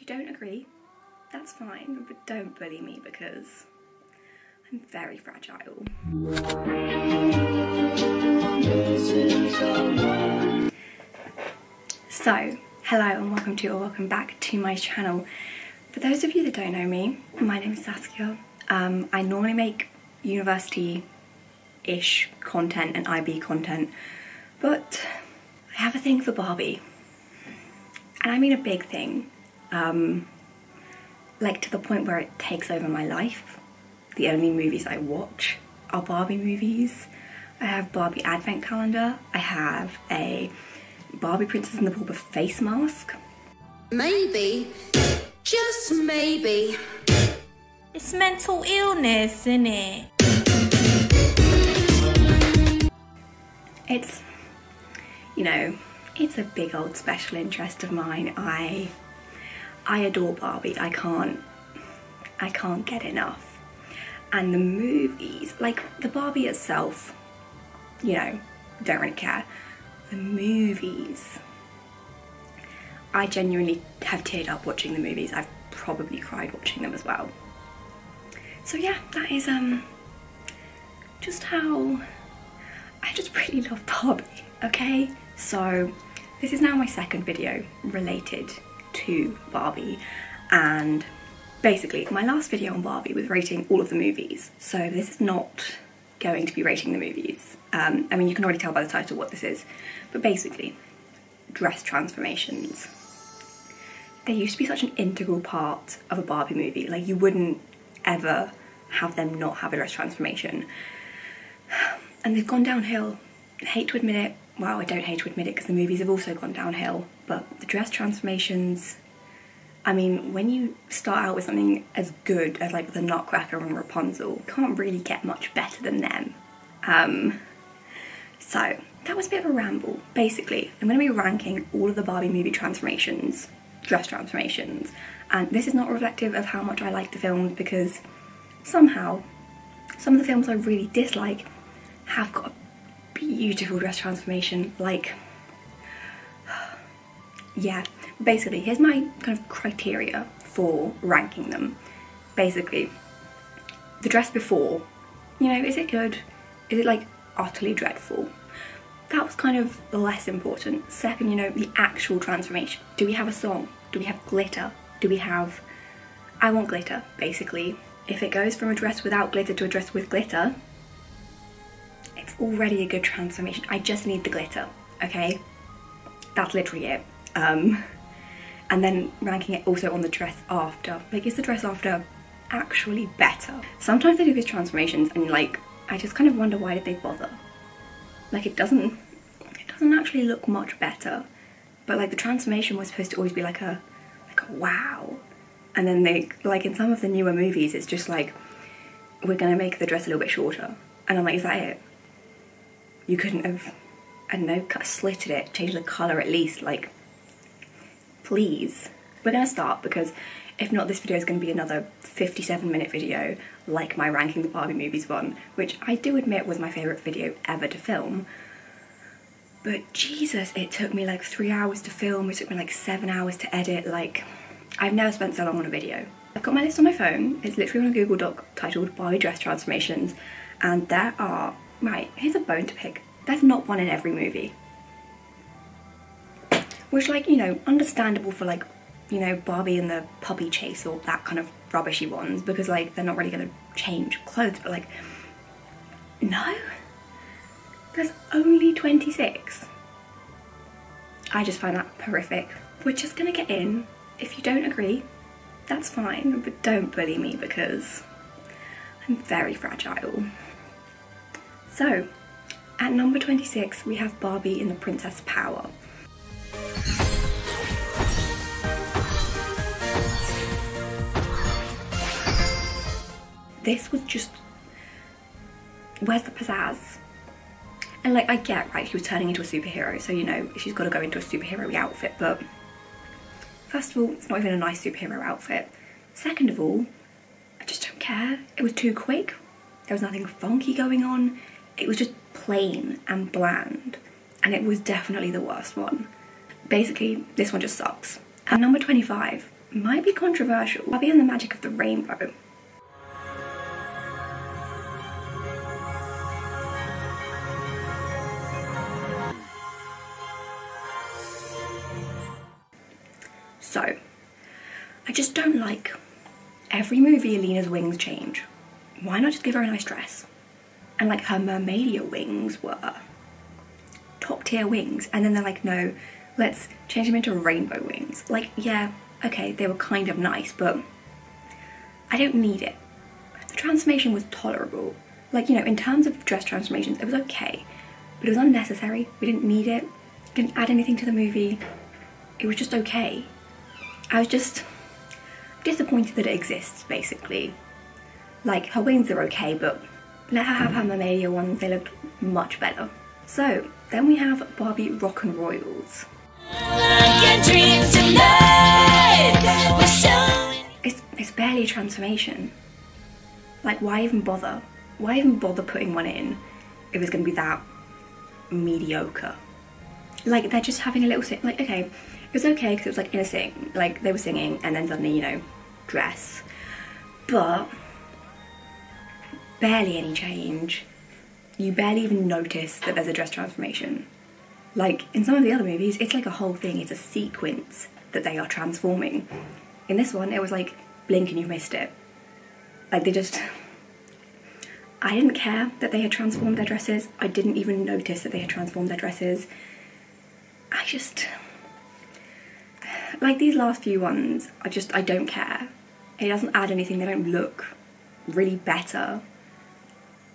don't agree, that's fine, but don't bully me because I'm very fragile. So, hello and welcome back to my channel. For those of you that don't know me, my name is Saskia. I normally make university-ish content and IB content, but I have a thing for Barbie. And I mean a big thing, like to the point where it takes over my life. The only movies I watch are Barbie movies. I have Barbie advent calendar, I have a Barbie Princess and the Pauper face mask. Maybe, just maybe. It's mental illness, isn't it? It's, you know, it's a big old special interest of mine. I adore Barbie. I can't get enough. And the movies, like the Barbie itself, you know, don't really care. The movies, I genuinely have teared up watching the movies. I've probably cried watching them as well. So yeah, that is just how I just really love Barbie, okay? So this is now my second video related to Barbie, and basically my last video on Barbie was rating all of the movies, so this is not going to be rating the movies. I mean, you can already tell by the title what this is, but basically, dress transformations. They used to be such an integral part of a Barbie movie. Like, you wouldn't ever have them not have a dress transformation. And they've gone downhill. I hate to admit it. Well, I don't hate to admit it because the movies have also gone downhill, but the dress transformations, I mean, when you start out with something as good as like the Nutcracker and Rapunzel, you can't really get much better than them. So that was a bit of a ramble. Basically, I'm going to be ranking all of the Barbie movie transformations, dress transformations, and this is not reflective of how much I like the films, because somehow some of the films I really dislike have got a beautiful dress transformation. Like, yeah, basically here's my kind of criteria for ranking them. Basically, the dress before, you know, is it good? Is it like utterly dreadful? That was kind of less important. Second, you know, the actual transformation. Do we have a song? Do we have glitter? Do we have... I want glitter, basically. If it goes from a dress without glitter to a dress with glitter, it's already a good transformation. I just need the glitter, okay? That's literally it. And then ranking it also on the dress after. Like, is the dress after actually better? Sometimes they do these transformations and like, I just kind of wonder, why did they bother? Like, it doesn't actually look much better, but like the transformation was supposed to always be like a wow. And then they, like in some of the newer movies, it's just like, we're gonna make the dress a little bit shorter. And I'm like, is that it? You couldn't have, I don't know, slitted it, changed the colour at least, like, please. We're gonna start, because if not, this video is gonna be another 57-minute video, like my ranking the Barbie movies one, which I do admit was my favourite video ever to film. But Jesus, it took me like 3 hours to film, it took me like 7 hours to edit. Like, I've never spent so long on a video. I've got my list on my phone, it's literally on a Google Doc titled Barbie dress transformations, and there are, right, here's a bone to pick, there's not one in every movie. Which, like, you know, understandable for like, you know, Barbie and the puppy chase or that kind of rubbishy ones, because like they're not really gonna change clothes, but like, no, there's only 26. I just find that horrific. We're just gonna get in. If you don't agree, that's fine, but don't bully me because I'm very fragile. So, at number 26, we have Barbie in the Princess Power. This was just, where's the pizzazz? And like, I get, right, she was turning into a superhero, so you know, she's got to go into a superhero outfit, but first of all, it's not even a nice superhero outfit. Second of all, I just don't care. It was too quick. There was nothing funky going on. It was just plain and bland, and it was definitely the worst one. Basically, this one just sucks. At number 25, might be controversial. Barbie and the Magic of the Rainbow. So, I just don't like every movie Alina's wings change. Why not just give her a nice dress? And like her Mermaidia wings were top tier wings, and then they're like, no, let's change them into rainbow wings. Like, yeah, okay, they were kind of nice, but I don't need it. The transformation was tolerable. Like, you know, in terms of dress transformations, it was okay, but it was unnecessary. We didn't need it. It didn't add anything to the movie. It was just okay. I was just disappointed that it exists, basically. Like, her wings are okay, but let her have her Mermaidia ones, they looked much better. So, then we have Barbie Rock and Royals. It's barely a transformation. Like, why even bother? Why even bother putting one in if it's gonna be that mediocre? Like, they're just having a little sing. Like, okay, it was okay because it was like in a sing, like they were singing and then suddenly, you know, dress. But barely any change. You barely even notice that there's a dress transformation. Like, in some of the other movies, it's like a whole thing, it's a sequence that they are transforming. In this one, it was like, blink and you've missed it. Like, they just... I didn't care that they had transformed their dresses. I didn't even notice that they had transformed their dresses. I just... Like, these last few ones, I don't care. It doesn't add anything, they don't look really better.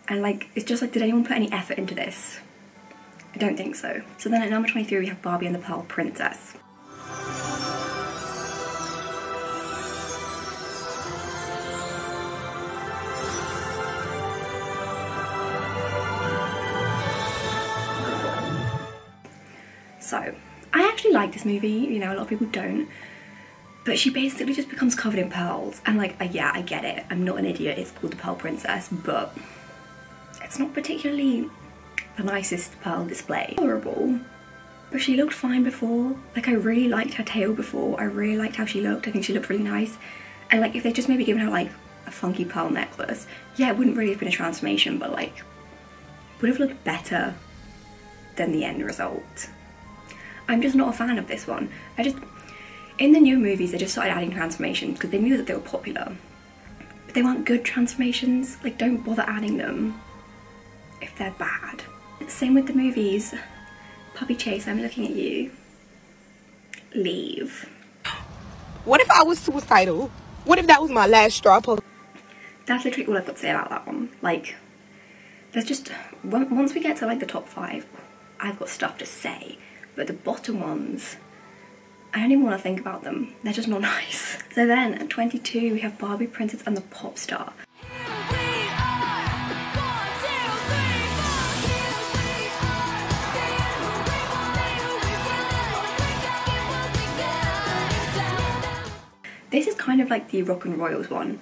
And like, it's just like, did anyone put any effort into this? I don't think so. So then at number 23 we have Barbie and the Pearl Princess. So, I actually like this movie, you know, a lot of people don't. But she basically just becomes covered in pearls. And like, yeah, I get it. I'm not an idiot, it's called the Pearl Princess, but it's not particularly the nicest pearl display. Horrible. But she looked fine before. Like, I really liked her tail before. I really liked how she looked. I think she looked really nice. And like, if they just maybe given her like a funky pearl necklace, yeah, it wouldn't really have been a transformation, but like, would have looked better than the end result. I'm just not a fan of this one. In the new movies, they just started adding transformations because they knew that they were popular. But they weren't good transformations. Like, don't bother adding them if they're bad. Same with the movies. Puppy Chase, I'm looking at you. Leave. What if I was suicidal? What if that was my last straw? That's literally all I've got to say about that one. Like, there's just... Once we get to like the top 5, I've got stuff to say. But the bottom ones, I don't even want to think about them. They're just not nice. So then at 22 we have Barbie Princess and the Popstar. This is kind of like the Rock and Royals one,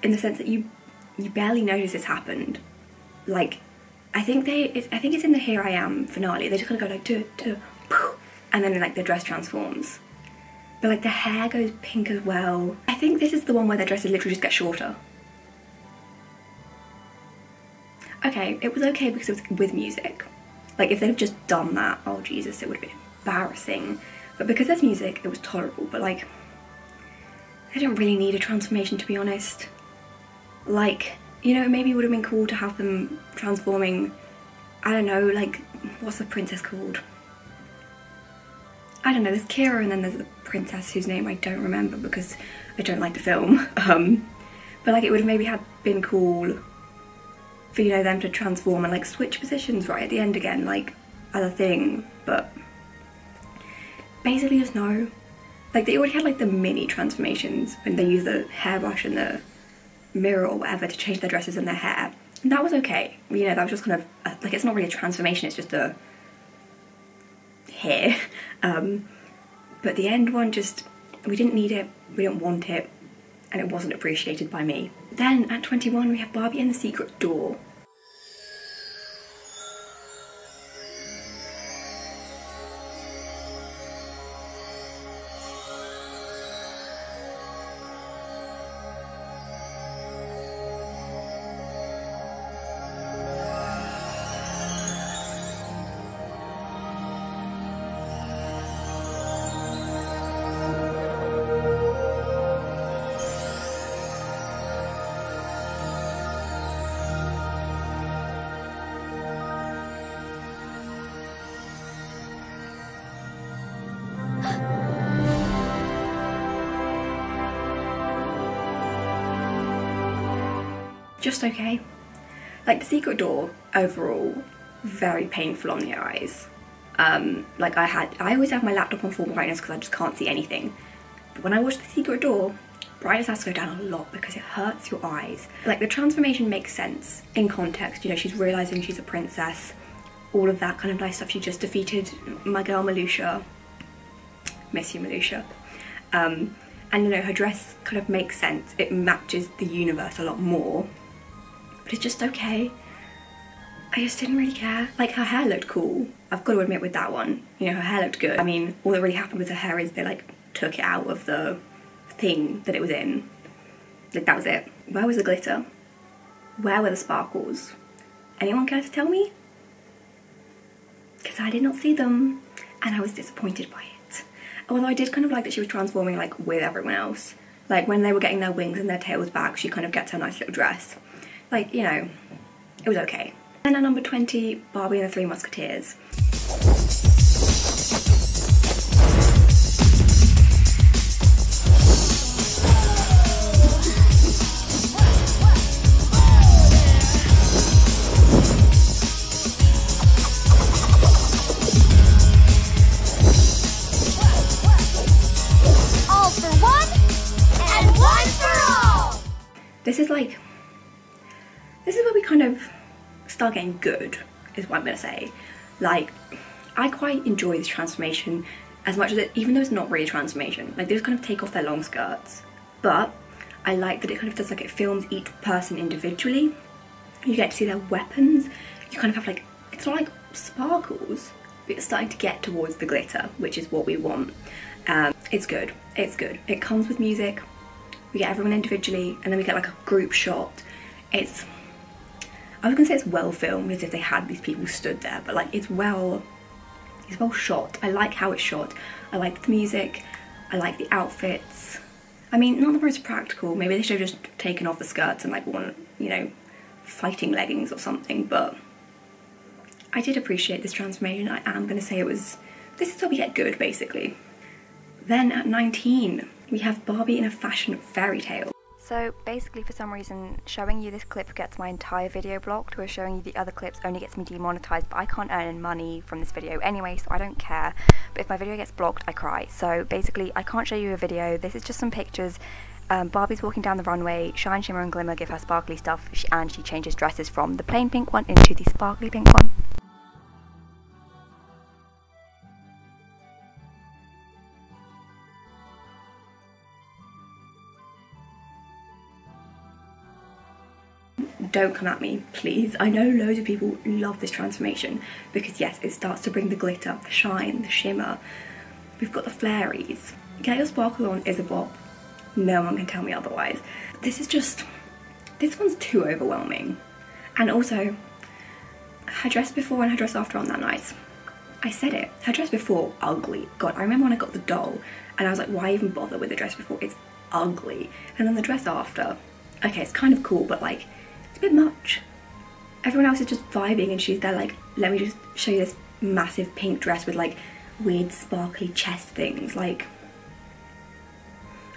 in the sense that you barely notice this happened. Like, I think it's in the Here I Am finale. They just kind of go like poof, and then like their dress transforms. But like the hair goes pink as well. I think this is the one where their dresses literally just get shorter. Okay, it was okay because it was with music. Like, if they'd have just done that, oh Jesus, it would have been embarrassing. But because there's music, it was tolerable. But like, they don't really need a transformation, to be honest. Like, you know, maybe it would have been cool to have them transforming, I don't know, like, what's the princess called? I don't know, there's Kira and then there's the princess whose name I don't remember because I don't like the film. But like, it would have maybe been cool for, you know, them to transform and like switch positions right at the end again, like, as a thing. But basically just no. Like, they already had like the mini transformations when they used the hairbrush and the mirror or whatever to change their dresses and their hair. And that was okay. You know, that was just kind of, like, it's not really a transformation, it's just a hair. But the end one just, we didn't need it, we didn't want it, and it wasn't appreciated by me. Then at 21 we have Barbie and the Secret Door. just okay. Like the secret door, overall, very painful on the eyes. Like I always have my laptop on full brightness because I just can't see anything. But when I watch the secret door, brightness has to go down a lot because it hurts your eyes. Like the transformation makes sense in context, you know, she's realising she's a princess, all of that kind of nice stuff. She just defeated my girl Malusha, miss you Malusha. And you know, her dress kind of makes sense, it matches the universe a lot more, but it's just okay. I just didn't really care. Like her hair looked cool, I've got to admit with that one, you know, her hair looked good. I mean, all that really happened with her hair is they like took it out of the thing that it was in. Like that was it. Where was the glitter? Where were the sparkles? Anyone care to tell me? Because I did not see them and I was disappointed by it. Although I did kind of like that she was transforming like with everyone else. Like when they were getting their wings and their tails back, she kind of gets her nice little dress. Like, you know, it was okay. And at number 20, Barbie and the Three Musketeers. This is where we kind of start getting good, is what I'm gonna say. Like, I quite enjoy this transformation as much as it, even though it's not really a transformation, like they just kind of take off their long skirts. But I like that it kind of does, like it films each person individually. You get to see their weapons. You kind of have like, it's not like sparkles, but it's starting to get towards the glitter, which is what we want. It's good, it's good. It comes with music. We get everyone individually and then we get like a group shot. I was gonna say it's well filmed, as if they had these people stood there, but like it's well shot. I like how it's shot. I like the music, I like the outfits. I mean, not the most practical, maybe they should have just taken off the skirts and like worn, you know, fighting leggings or something, but I did appreciate this transformation. I am gonna say this is how we get good, basically. Then at 19, we have Barbie in a fashion fairy tale. So basically, for some reason, showing you this clip gets my entire video blocked, whereas showing you the other clips only gets me demonetized, but I can't earn money from this video anyway, so I don't care. But if my video gets blocked, I cry. So basically, I can't show you a video. This is just some pictures. Barbie's walking down the runway, shine, shimmer and glimmer give her sparkly stuff, and she changes dresses from the plain pink one into the sparkly pink one. Don't come at me, please. I know loads of people love this transformation because yes, it starts to bring the glitter, the shine, the shimmer. We've got the flairies. Get your sparkle on is a bop. No one can tell me otherwise. This one's too overwhelming. And also, her dress before and her dress after aren't that nice. I said it. Her dress before, ugly. God, I remember when I got the doll and I was like, why even bother with the dress before? It's ugly. And then the dress after, okay, it's kind of cool, but like, it's a bit much. Everyone else is just vibing and she's there like, let me just show you this massive pink dress with like weird sparkly chest things. Like,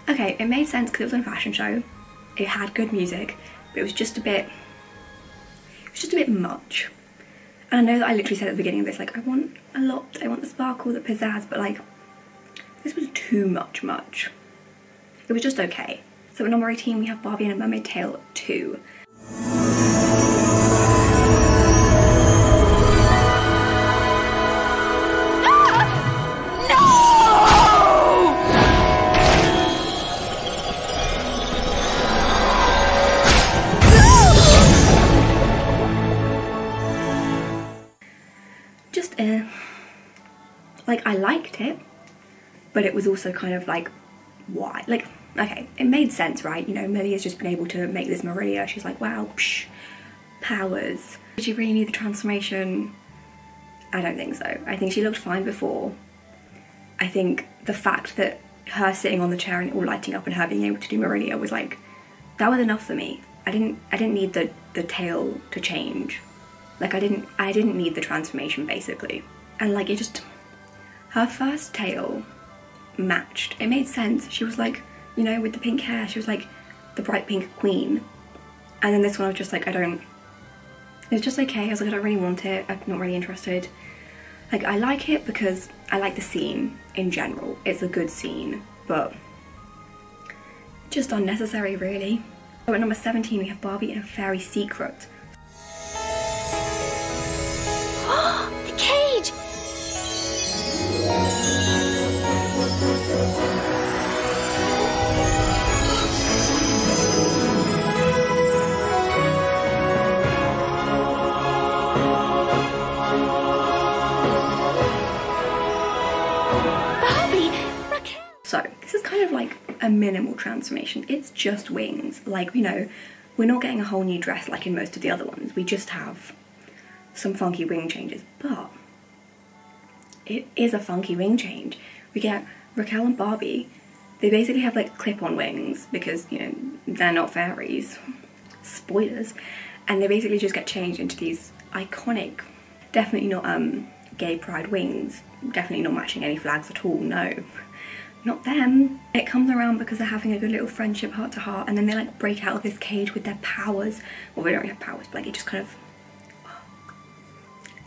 okay, it made sense because it was on a fashion show. It had good music, but it was just a bit much. And I know that I literally said at the beginning of this, like, I want a lot, I want the sparkle, the pizzazz, but like, this was too much. It was just okay. So at number 18, we have Barbie and a Mermaid Tale 2. Like, I liked it, but it was also kind of like, why? Like, okay, it made sense, right? You know, Millie has just been able to make this Mariposa. She's like, wow, psh, powers. Did she really need the transformation? I don't think so. I think she looked fine before. I think the fact that her sitting on the chair and all lighting up and her being able to do Mariposa was like, that was enough for me. I didn't need the tail to change. Like, I didn't need the transformation, basically. And like, it just, her first tail matched. It made sense. She was like, you know, with the pink hair, she was like the bright pink queen. And then this one I was just like, it's just okay. I was like, I don't really want it, I'm not really interested. Like, I like it because I like the scene in general. It's a good scene, but just unnecessary really. So at number 17 we have Barbie and a Fairy Secret. The cage! So this is kind of like a minimal transformation. It's just wings. Like, you know, we're not getting a whole new dress like in most of the other ones. We just have some funky wing changes, but it is a funky wing change. We get Raquel and Barbie. They basically have like clip-on wings because, you know, they're not fairies. Spoilers. And they basically just get changed into these iconic, definitely not gay pride wings. Definitely not matching any flags at all, no. Not them. It comes around because they're having a good little friendship heart to heart, and then they like break out of this cage with their powers. Well, they don't really have powers, but like it just kind of,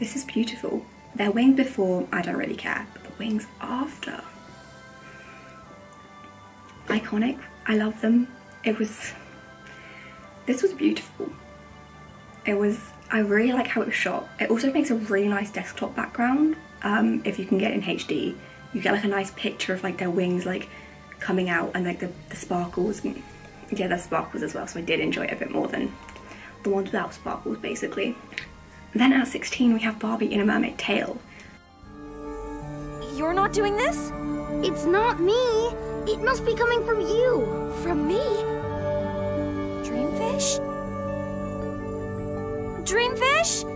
this is beautiful. Their wings before, I don't really care, but the wings after, iconic. I love them. This was beautiful. I really like how it was shot. It also makes a really nice desktop background. If you can get in HD, you get like a nice picture of like their wings like coming out and like the sparkles. And, yeah, there's sparkles as well, so I did enjoy it a bit more than the ones without sparkles basically. Then at 16 we have Barbie in a mermaid tail. You're not doing this? It's not me. It must be coming from you. From me? Dreamfish? Dreamfish?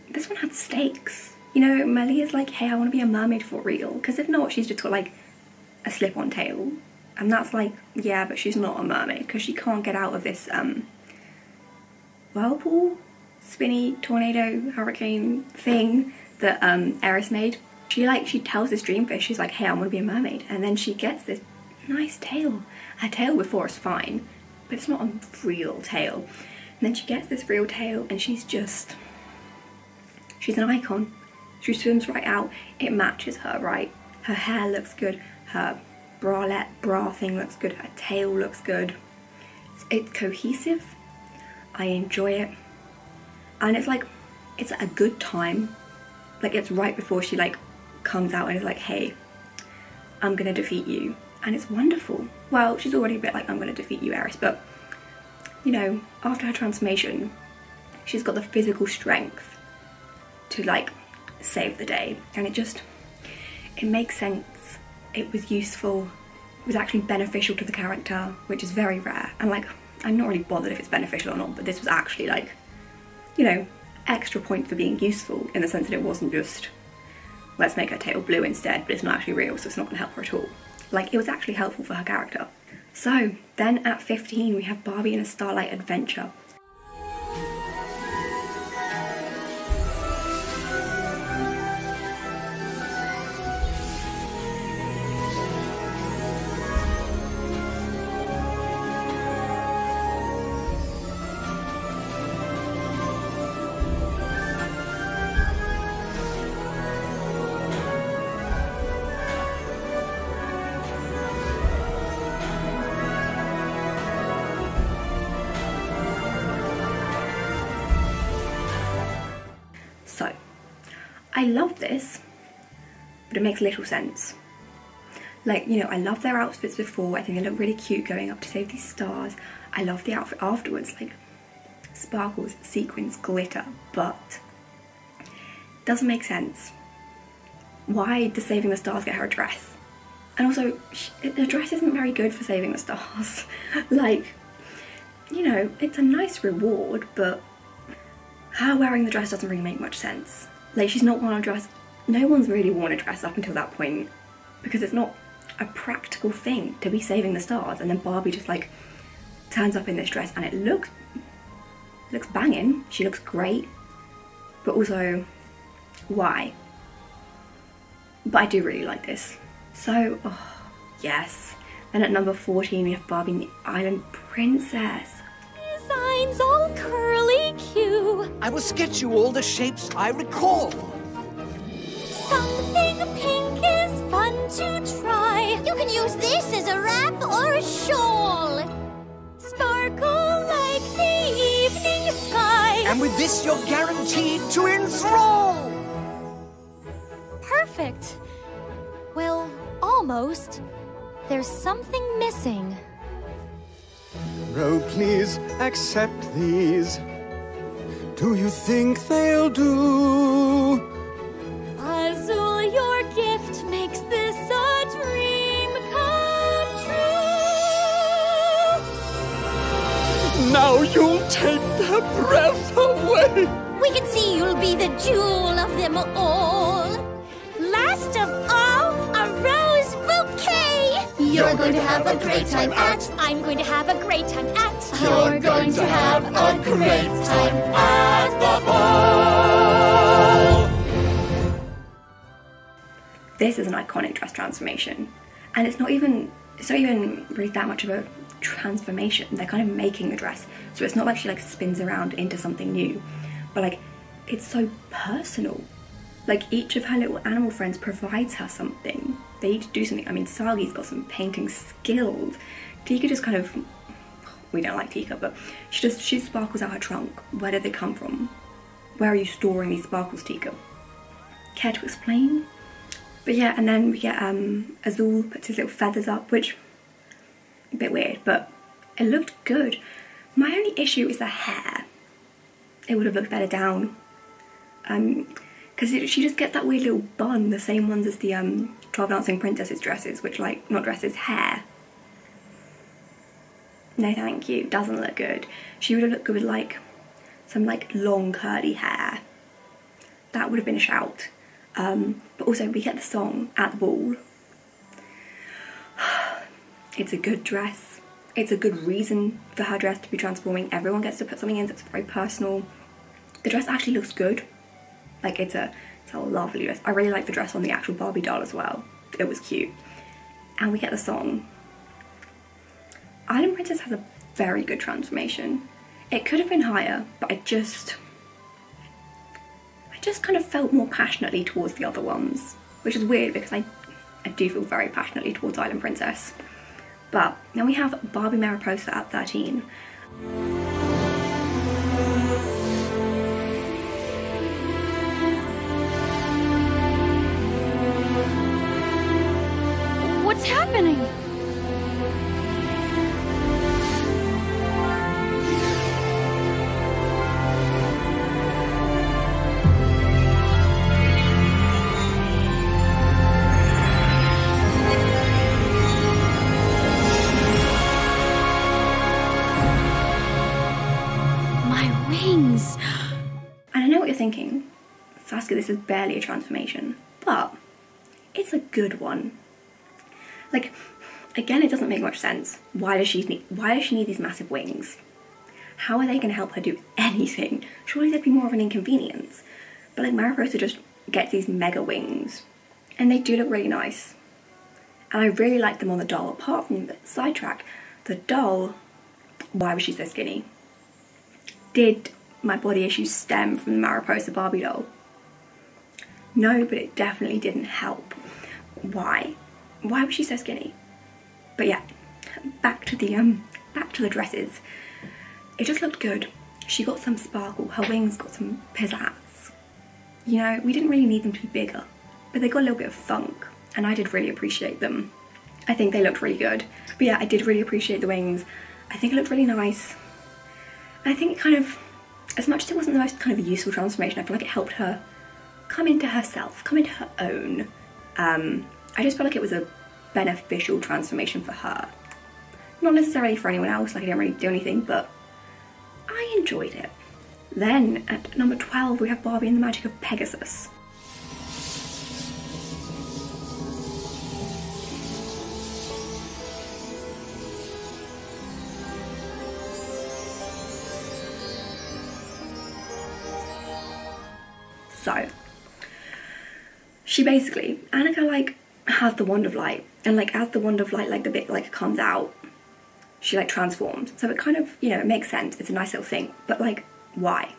This one had stakes. You know, Melly is like, hey, I want to be a mermaid for real. Because if not, she's just got like a slip-on tail. And that's like, yeah, but she's not a mermaid because she can't get out of this whirlpool, spinny, tornado, hurricane thing that Eris made. She tells this dreamfish, she's like, hey, I want to be a mermaid. And then she gets this nice tail. Her tail before is fine, but it's not a real tail. And then she gets this real tail and she's an icon. She swims right out. It matches her, right? Her hair looks good. Her bra thing looks good. Her tail looks good. It's cohesive. I enjoy it. And it's like, it's a good time. Like, it's right before she like comes out and is like, hey, I'm gonna defeat you. And it's wonderful. Well, she's already a bit like, I'm gonna defeat you, Eris, but you know, after her transformation, she's got the physical strength to like save the day. And it makes sense. It was useful. It was actually beneficial to the character, which is very rare. And like, I'm not really bothered if it's beneficial or not, but this was actually like, you know, extra point for being useful in the sense that it wasn't just, let's make her tail blue instead, but it's not actually real, so it's not gonna help her at all. Like, it was actually helpful for her character. So then at 15 we have Barbie in a Starlight adventure. So, I love this, but it makes little sense. Like, you know, I love their outfits before. I think they look really cute going up to save these stars. I love the outfit afterwards, like sparkles, sequins, glitter, but it doesn't make sense. Why does saving the stars get her a dress? And also, the dress isn't very good for saving the stars. Like, you know, it's a nice reward, but her wearing the dress doesn't really make much sense. Like, she's not worn a dress. No one's really worn a dress up until that point because it's not a practical thing to be saving the stars. And then Barbie just like turns up in this dress and it looks banging. She looks great. but also why? But I do really like this. So, oh, yes. Then at number 14 we have Barbie the Island Princess. Designs all curly Q. I will sketch you all the shapes I recall. Something pink is fun to try. You can use this as a wrap or a shawl. Sparkle like the evening sky. And with this, you're guaranteed to enthrall. Perfect. Well, almost. There's something missing. Oh, please accept these. Do you think they'll do? Azul, your gift makes this a dream come true. Now you'll take their breath away. We can see you'll be the jewel of them all. Last of all, a rose bouquet. You're going to have a great time at. I'm going to have a great time at. You're going to have a great time at the ball. This is an iconic dress transformation, and it's not even really that much of a transformation. They're kind of making the dress, so it's not like she like spins around into something new, but like it's so personal. Like each of her little animal friends provides her something. They each do something. I mean, Sagi's got some painting skills. Tika just kind of, we don't like Tika, but she sparkles out her trunk. Where did they come from? Where are you storing these sparkles, Tika? Care to explain? But yeah, and then we get Azul puts his little feathers up, which a bit weird, but it looked good. My only issue is the hair. It would have looked better down. Because she just gets that weird little bun, the same ones as the 12 Dancing Princesses dresses, which like, not dresses, hair. No thank you, doesn't look good. She would have looked good with like some like long curly hair. That would have been a shout. But also we get the song at the ball. It's a good dress. It's a good reason for her dress to be transforming. Everyone gets to put something in that's very personal. The dress actually looks good. Like it's a lovely dress. I really like the dress on the actual Barbie doll as well. It was cute. And we get the song. Island Princess has a very good transformation. It could have been higher, but I just kind of felt more passionately towards the other ones, which is weird because I do feel very passionately towards Island Princess. But then we have Barbie Mariposa at 13. What's happening? My wings. And I know what you're thinking. Saskia, this is barely a transformation, but it's a good one. Like, again, it doesn't make much sense. Why does she need these massive wings? How are they going to help her do anything? Surely they'd be more of an inconvenience. But like Mariposa just gets these mega wings, and they do look really nice. And I really like them on the doll. Apart from the sidetrack, the doll, why was she so skinny? Did my body issues stem from the Mariposa Barbie doll? No, but it definitely didn't help. Why? Why was she so skinny? But yeah, back to the dresses. It just looked good. She got some sparkle. Her wings got some pizzazz. You know, we didn't really need them to be bigger, but they got a little bit of funk, and I did really appreciate them. I think they looked really good. But yeah, I did really appreciate the wings. I think it looked really nice. And I think it kind of, as much as it wasn't the most kind of useful transformation, I feel like it helped her come into herself, come into her own. I just felt like it was a beneficial transformation for her. Not necessarily for anyone else, like I didn't really do anything, but I enjoyed it. Then at number 12 we have Barbie and the Magic of Pegasus. So she basically, Annika like has the wand of light, and like as the wand of light, like the bit like comes out, she like transforms. So it kind of, you know, it makes sense. It's a nice little thing, but like, why?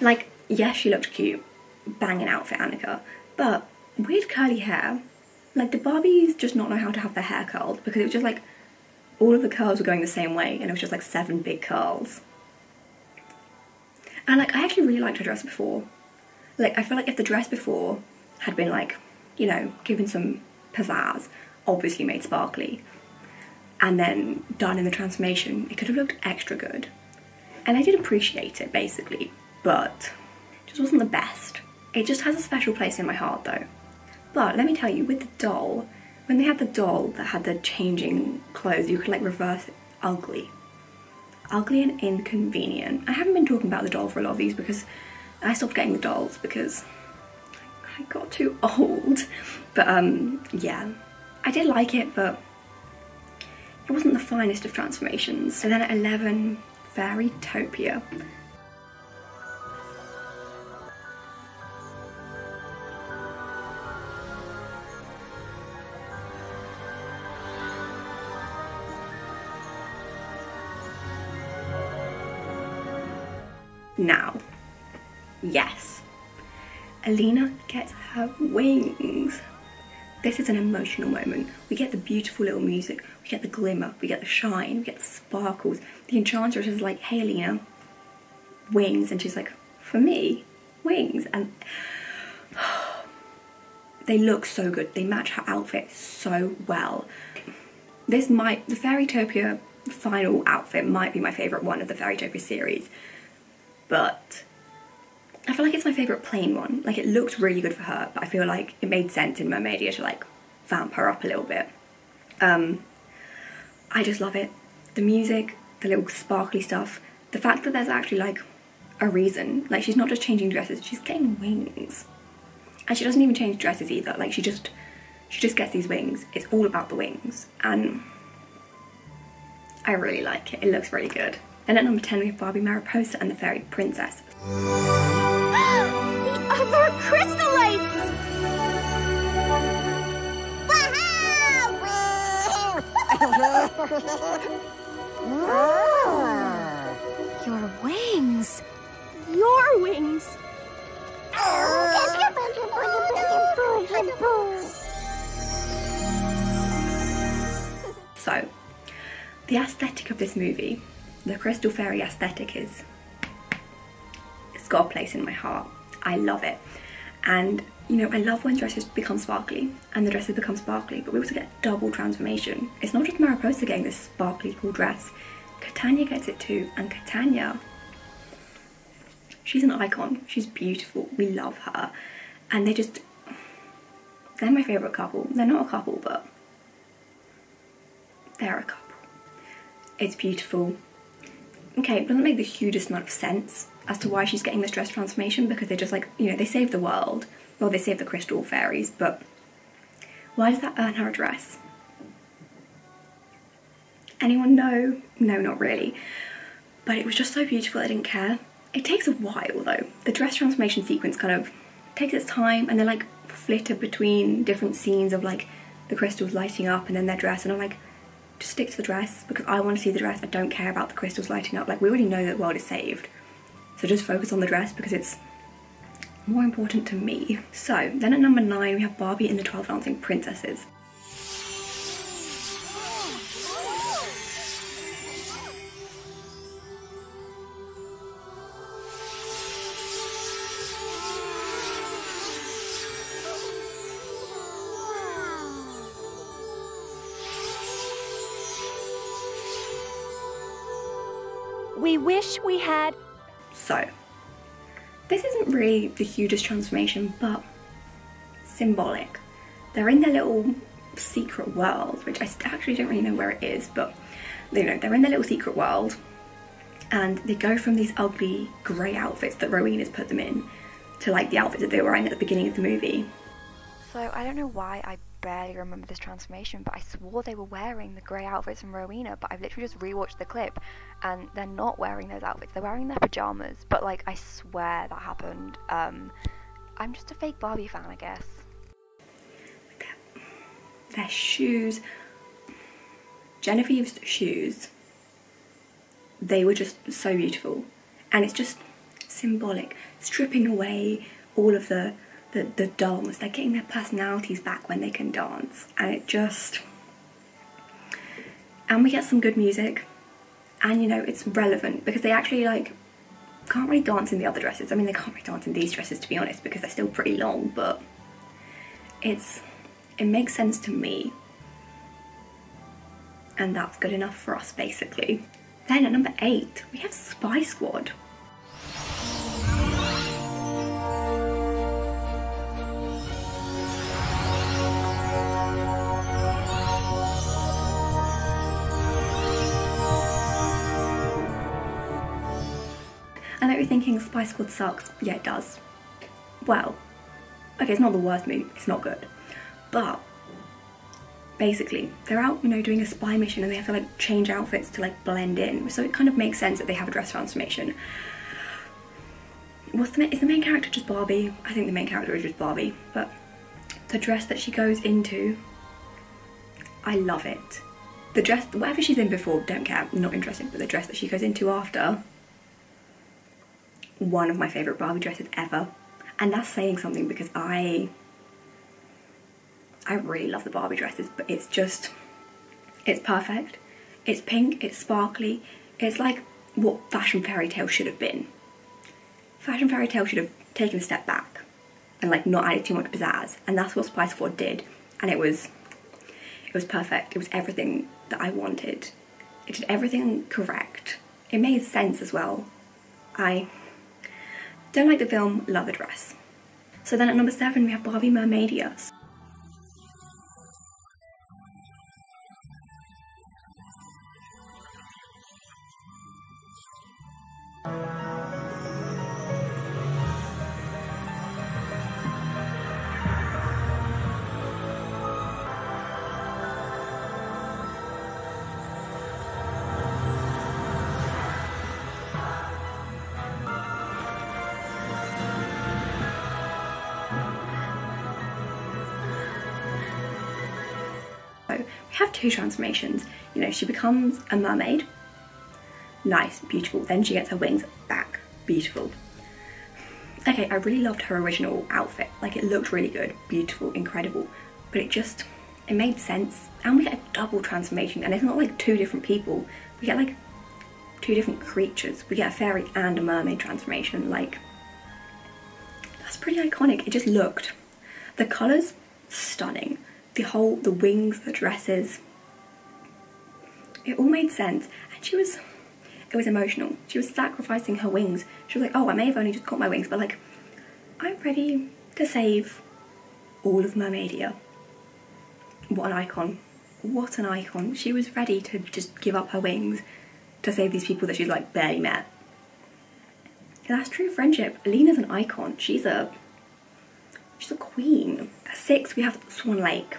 Like, yes, she looked cute, banging outfit Annika, but weird curly hair. Like, the Barbies just not know how to have their hair curled, because it was just like all of the curls were going the same way, and it was just like 7 big curls. And like, I actually really liked her dress before. Like, I feel like if the dress before had been like, you know, given some pizzazz, obviously made sparkly, and then done in the transformation, it could have looked extra good. And I did appreciate it, basically, but it just wasn't the best. It just has a special place in my heart, though. But let me tell you, with the doll, when they had the doll that had the changing clothes, you could like reverse it. Ugly. Ugly and inconvenient. I haven't been talking about the doll for a lot of these because I stopped getting the dolls because I got too old. But yeah, I did like it, but it wasn't the finest of transformations. So then at 11, Fairytopia. Now, yes, Alina gets her wings. This is an emotional moment. We get the beautiful little music, we get the glimmer, we get the shine, we get the sparkles. The Enchantress is like, hey Alina, wings, and she's like, for me, wings. And they look so good, they match her outfit so well. The Fairytopia final outfit might be my favourite one of the Fairytopia series, but I feel like it's my favourite plain one. Like, it looked really good for her, but I feel like it made sense in Mermaidia to like vamp her up a little bit. I just love it. The music, the little sparkly stuff, the fact that there's actually like a reason. Like, she's not just changing dresses, she's getting wings. And she doesn't even change dresses either. Like, she just gets these wings. It's all about the wings. And I really like it. It looks really good. Then at number 10 we have Barbie Mariposa and the Fairy Princess. The other crystallites! Your wings. Your wings. So, the aesthetic of this movie, the Crystal Fairy aesthetic it's got a place in my heart. I love it. And, you know, I love when dresses become sparkly and the dresses become sparkly, but we also get double transformation. It's not just Mariposa getting this sparkly cool dress. Catania gets it too, and Catania, she's an icon. She's beautiful. We love her. And they're my favourite couple. They're not a couple, but they're a couple. It's beautiful. Okay, it doesn't make the hugest amount of sense as to why she's getting this dress transformation, because they're just like, you know, they saved the world. Well, they saved the crystal fairies, but why does that earn her a dress? Anyone know? No, not really. But it was just so beautiful, I didn't care. It takes a while though. The dress transformation sequence kind of takes its time, and they like flitter between different scenes of like the crystals lighting up and then their dress, and I'm like, just stick to the dress, because I want to see the dress. I don't care about the crystals lighting up. Like, we already know that the world is saved. So just focus on the dress because it's more important to me. So then at number 9 we have Barbie and the 12 Dancing Princesses. We wish we had... So, this isn't really the hugest transformation, but symbolic. They're in their little secret world, which I actually don't really know where it is, but you know, they're in their little secret world, and they go from these ugly grey outfits that Rowena's put them in to like the outfits that they were wearing at the beginning of the movie. So I don't know why I barely remember this transformation, but I swore they were wearing the grey outfits from Rowena, but I've literally just rewatched the clip and they're not wearing those outfits, they're wearing their pyjamas, but like I swear that happened. I'm just a fake Barbie fan, I guess. Their shoes, Genevieve's shoes, they were just so beautiful, and it's just symbolic, stripping away all of the dullness. They're getting their personalities back when they can dance, and it just, and we get some good music, and you know, it's relevant because they actually like can't really dance in the other dresses. I mean, they can't really dance in these dresses, to be honest, because they're still pretty long, but it makes sense to me, and that's good enough for us, basically. Then at number 8 we have Spy Squad. I know you're thinking Spy Squad sucks. Yeah, it does. Well, okay, it's not the worst movie, it's not good, but basically they're out, you know, doing a spy mission and they have to like change outfits to like blend in, so it kind of makes sense that they have a dress transformation. Is the main character just Barbie? I think the main character is just Barbie, but the dress that she goes into, I love it. The dress, whatever she's in before, don't care, not interested, but the dress that she goes into after, one of my favourite Barbie dresses ever. And that's saying something because I really love the Barbie dresses, but it's just, it's perfect. It's pink, it's sparkly, it's like what Fashion Fairytale should have been. Fashion Fairytale should have taken a step back and like not added too much pizzazz, and that's what Spy Squad did, and it was perfect. It was everything that I wanted. It did everything correct. It made sense as well. I don't like the film, love the dress. So then at number 7 we have Barbie Mermaidia. We have 2 transformations. You know, she becomes a mermaid, nice, beautiful, then she gets her wings back, beautiful. Okay, I really loved her original outfit, like it looked really good, beautiful, incredible, but it made sense, and we get a double transformation, and it's not like 2 different people, we get like 2 different creatures. We get a fairy and a mermaid transformation. Like, that's pretty iconic. It just looked, the colours, stunning. The wings, the dresses, it all made sense, and it was emotional. She was sacrificing her wings. She was like, oh, I may have only just got my wings, but like, I'm ready to save all of Mermaidia. What an icon. What an icon. She was ready to just give up her wings to save these people that she's like barely met. And that's true friendship. Alina's an icon. She's a queen. At 6 we have Swan Lake.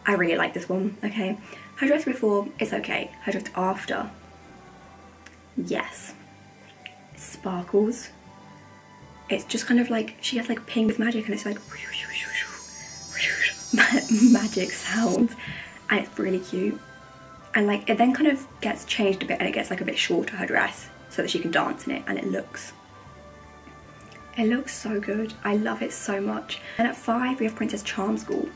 I really like this one, okay? Her dress before, it's okay. Her dress after, yes. Sparkles. It's just kind of like, she has like pink with magic, and it's like magic sounds, and it's really cute. And like, it then kind of gets changed a bit, and it gets like a bit shorter, her dress, so that she can dance in it, and it looks so good. I love it so much. And at 5 we have Princess Charm School.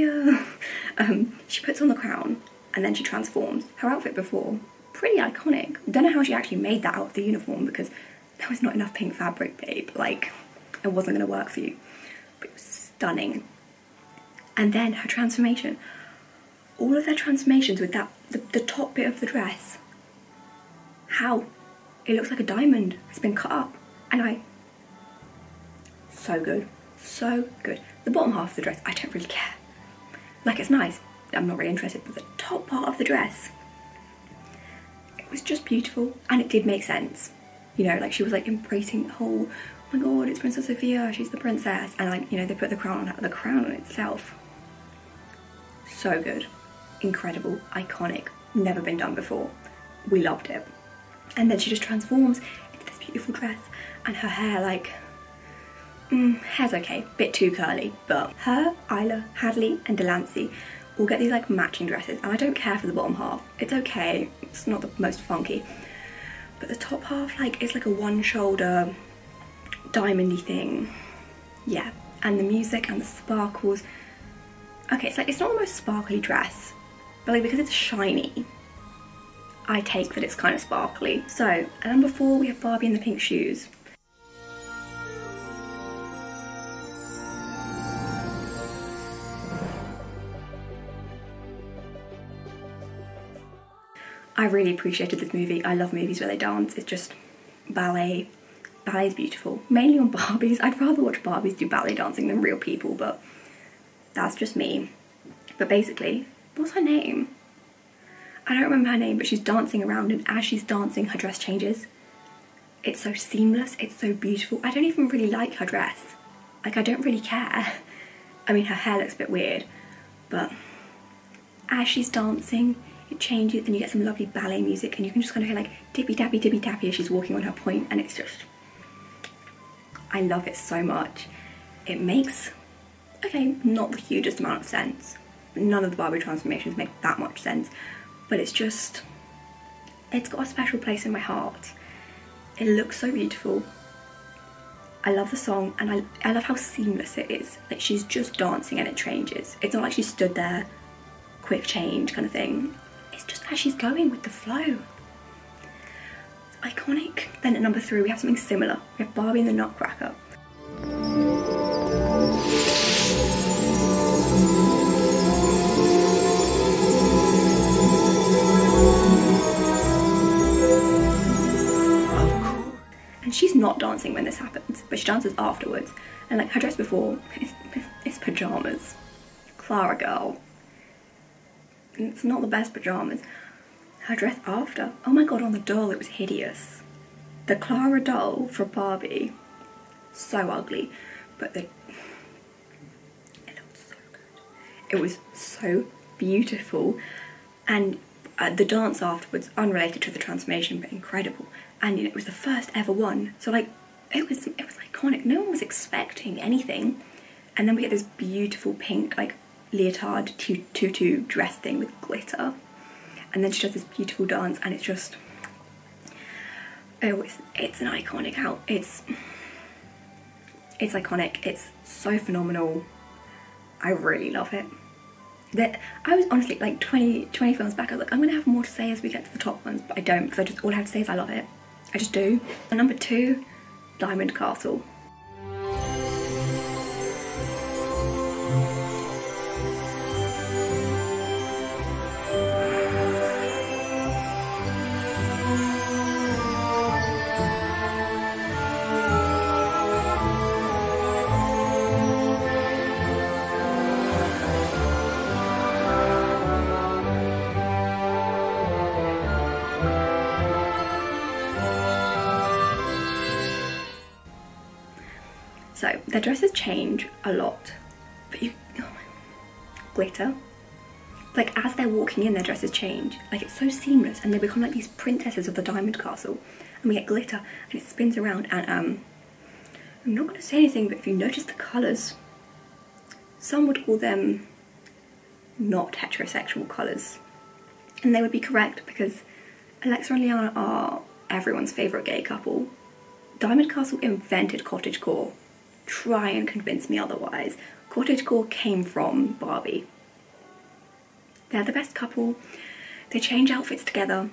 Sophia. She puts on the crown and then she transforms. Her outfit before, pretty iconic. Don't know how she actually made that out of the uniform because there was not enough pink fabric, babe. Like, it wasn't gonna work for you. But it was stunning. And then her transformation. All of their transformations with that, the top bit of the dress. How? It looks like a diamond. It's been cut up. And so good. So good. The bottom half of the dress, I don't really care. Like, it's nice. I'm not really interested. But the top part of the dress, it was just beautiful. And it did make sense. You know, like, she was like embracing the whole, oh my god, it's Princess Sophia, she's the princess. And like, you know, they put the crown on her. The crown on itself. So good. Incredible. Iconic. Never been done before. We loved it. And then she just transforms into this beautiful dress. And her hair, like, hair's okay. Bit too curly. But her, Isla, Hadley and Delancey all get these like matching dresses. And I don't care for the bottom half. It's okay. It's not the most funky. But the top half, like, it's like a one shoulder diamondy thing. Yeah. And the music and the sparkles. Okay, it's like, it's not the most sparkly dress. But like, because it's shiny, I take that it's kind of sparkly. So, at number 4 we have Barbie in the pink shoes. I really appreciated this movie. I love movies where they dance. It's just ballet. Ballet's beautiful. Mainly on Barbies. I'd rather watch Barbies do ballet dancing than real people, but that's just me. But basically, what's her name? I don't remember her name, but she's dancing around, and as she's dancing, her dress changes. It's so seamless, it's so beautiful. I don't even really like her dress. Like, I don't really care. I mean, her hair looks a bit weird, but as she's dancing, it changes, and you get some lovely ballet music, and you can just kind of hear like tippy tappy as she's walking on her point, and it's just, I love it so much. It makes, okay, not the hugest amount of sense. None of the Barbie transformations make that much sense, but it's just, it's got a special place in my heart. It looks so beautiful. I love the song, and I love how seamless it is. Like, she's just dancing and it changes. It's not like she stood there, quick change kind of thing. It's just as she's going with the flow. It's iconic. Then at number 3 we have something similar. We have Barbie and the Nutcracker. And she's not dancing when this happens, but she dances afterwards. And like, her dress before is pajamas. Clara girl. It's not the best pajamas. Her dress after, oh my god, on the doll it was hideous. The Clara doll for Barbie, so ugly, but it looked so good. It was so beautiful, and the dance afterwards, unrelated to the transformation, but incredible. And you know, it was the first ever one, so like, it was iconic. No one was expecting anything, and then we get this beautiful pink like leotard tutu dress thing with glitter, and then she does this beautiful dance, and it's just, oh, it's an iconic out. It's iconic. It's so phenomenal. I really love it. I was honestly like 20 films back, I was like, I'm gonna have more to say as we get to the top ones, but I don't, because all I have to say is I love it. I just do. And number 2, Diamond Castle. So their dresses change a lot, but glitter. Like, as they're walking in, their dresses change. Like, it's so seamless, and they become like these princesses of the Diamond Castle. And we get glitter, and it spins around, and I'm not going to say anything, but if you notice the colours, some would call them not heterosexual colours. And they would be correct, because Alexa and Liana are everyone's favourite gay couple. Diamond Castle invented cottagecore. Try and convince me otherwise. Cottagecore came from Barbie. They're the best couple. They change outfits together.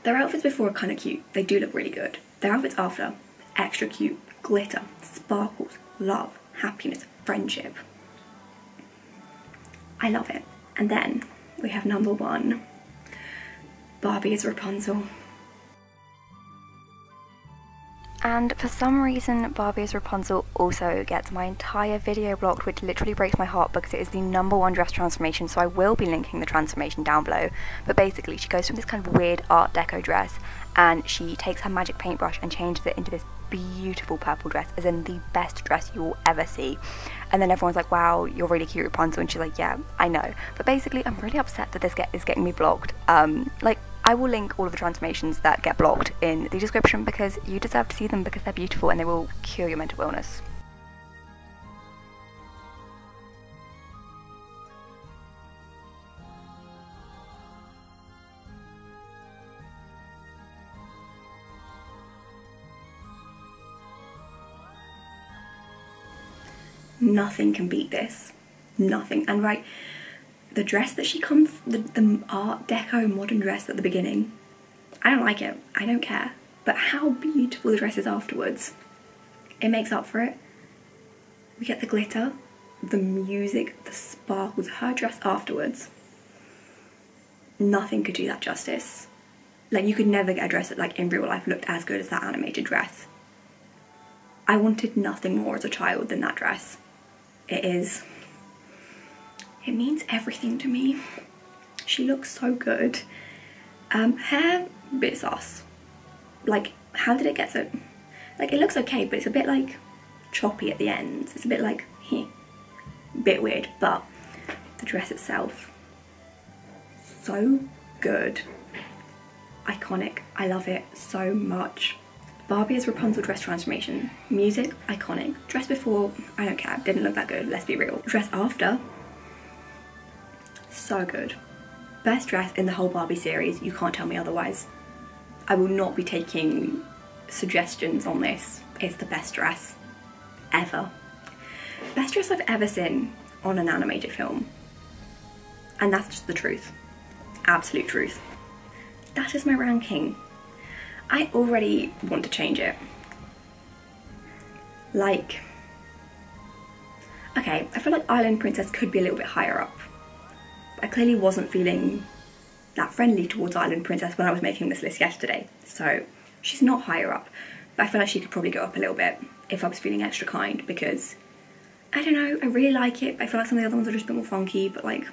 Their outfits before are kind of cute. They do look really good. Their outfits after, extra cute. Glitter, sparkles, love, happiness, friendship. I love it. And then we have number 1, Barbie as Rapunzel. And for some reason, Barbie as Rapunzel also gets my entire video blocked, which literally breaks my heart because it is the number 1 dress transformation, so I will be linking the transformation down below. But basically, she goes from this kind of weird Art Deco dress, and she takes her magic paintbrush and changes it into this beautiful purple dress, as in the best dress you will ever see. And then everyone's like, wow, you're really cute, Rapunzel, and she's like, yeah, I know. But basically, I'm really upset that this is getting me blocked. Like, I will link all of the transformations that get blocked in the description because you deserve to see them because they're beautiful and they will cure your mental illness. Nothing can beat this. Nothing. And right, the dress that she comes, the Art Deco modern dress at the beginning, I don't like it. I don't care. But how beautiful the dress is afterwards. It makes up for it. We get the glitter, the music, the sparkles, her dress afterwards. Nothing could do that justice. Like, you could never get a dress that, like, in real life looked as good as that animated dress. I wanted nothing more as a child than that dress. It means everything to me. She looks so good. Hair, bit sus. Like, how did it get so... Like, it looks okay, but it's a bit, like, choppy at the ends. It's a bit, like, bit weird, but the dress itself, so good. Iconic. I love it so much. Barbie as Rapunzel dress transformation. Music, iconic. Dress before, I don't care. Didn't look that good, let's be real. Dress after, so good. Best dress in the whole Barbie series, you can't tell me otherwise. I will not be taking suggestions on this. It's the best dress ever. Best dress I've ever seen on an animated film. And that's just the truth. Absolute truth. That is my ranking. I already want to change it. Like, okay, I feel like Island Princess could be a little bit higher up. I clearly wasn't feeling that friendly towards Island Princess when I was making this list yesterday, so she's not higher up, but I feel like she could probably go up a little bit if I was feeling extra kind, because, I don't know, I really like it, but I feel like some of the other ones are just a bit more funky, but like,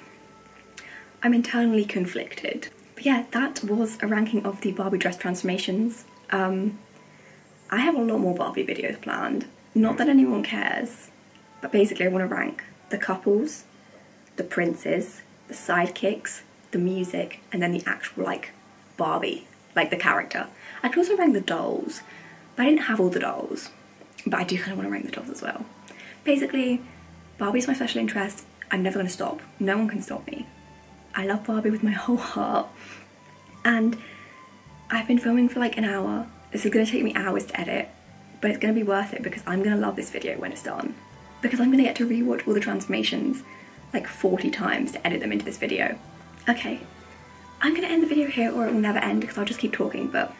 I'm internally conflicted. But yeah, that was a ranking of the Barbie dress transformations. I have a lot more Barbie videos planned, not that anyone cares, but basically I want to rank the couples, the princes, the sidekicks, the music, and then the actual, like, Barbie, like the character. I could also rank the dolls, but I didn't have all the dolls, but I do kind of want to rank the dolls as well. Basically, Barbie's my special interest. I'm never going to stop. No one can stop me. I love Barbie with my whole heart, and I've been filming for like an hour. This is going to take me hours to edit, but it's going to be worth it because I'm going to love this video when it's done, because I'm going to get to rewatch all the transformations like 40 times to edit them into this video. Okay, I'm going to end the video here or it will never end because I'll just keep talking, but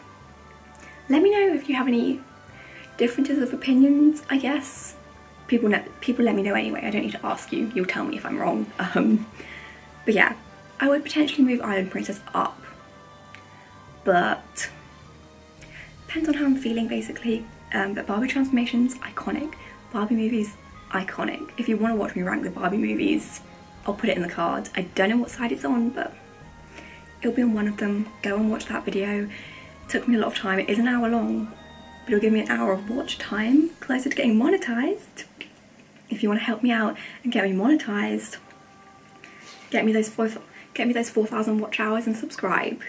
let me know if you have any differences of opinions, I guess. People let me know anyway, I don't need to ask you, you'll tell me if I'm wrong. But yeah, I would potentially move Island Princess up, but depends on how I'm feeling basically. But Barbie transformations, iconic. Barbie movies, iconic. If you want to watch me rank the Barbie movies, I'll put it in the cards. I don't know what side it's on, but it'll be on one of them. Go and watch that video. It took me a lot of time. It is an hour long, but it'll give me an hour of watch time, closer to getting monetized. If you want to help me out and get me monetized, get me those 4,000 watch hours and subscribe.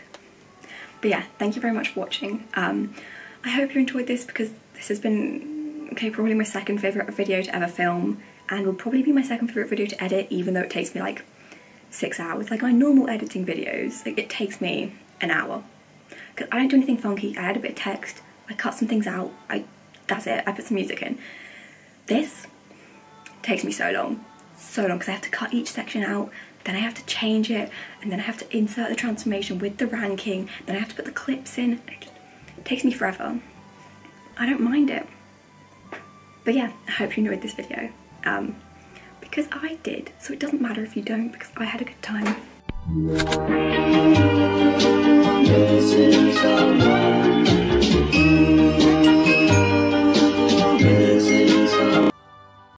But yeah, thank you very much for watching. I hope you enjoyed this because this has been, okay, probably my second favourite video to ever film, and will probably be my second favourite video to edit, even though it takes me like 6 hours. Like my normal editing videos, like it takes me an hour. Because I don't do anything funky, I add a bit of text, I cut some things out, that's it, I put some music in. This takes me so long, because I have to cut each section out, then I have to change it, and then I have to insert the transformation with the ranking, then I have to put the clips in. It takes me forever. I don't mind it. But yeah, I hope you enjoyed this video. Because I did, so it doesn't matter if you don't, because I had a good time. This is